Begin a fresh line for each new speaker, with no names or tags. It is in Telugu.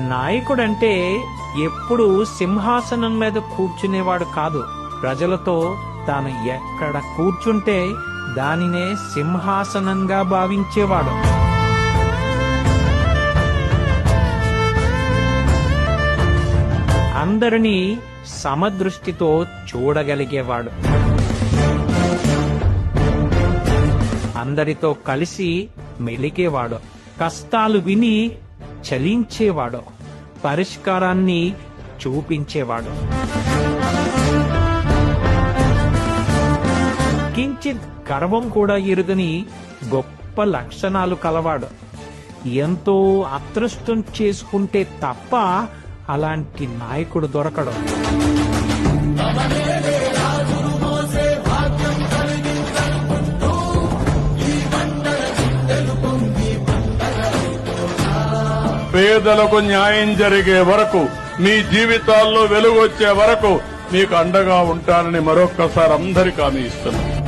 నాయకుడంటే ఎప్పుడు సింహాసనం మీద కూర్చునేవాడు కాదు. ప్రజలతో తాను ఎక్కడ కూర్చుంటే దానినే సింహాసనంగా భావించేవాడు. అందరినీ సమదృష్టితో చూడగలిగేవాడు. అందరితో కలిసి మెలిగేవాడు. కష్టాలు విని చలించేవాడు. పరిష్కారాన్ని చూపించేవాడు. కించిత్ గర్వం కూడా ఎరుగని గొప్ప లక్షణాలు కలవాడు. ఎంతో అదృష్టం చేసుకుంటే తప్ప అలాంటి నాయకుడు దొరకడు.
పేదలకు న్యాయం జరిగే వరకు, మీ జీవితాల్లో వెలుగొచ్చే వరకు మీకు అండగా ఉంటానని మరొక్కసారి అందరికీ హామీ ఇస్తున్నాను.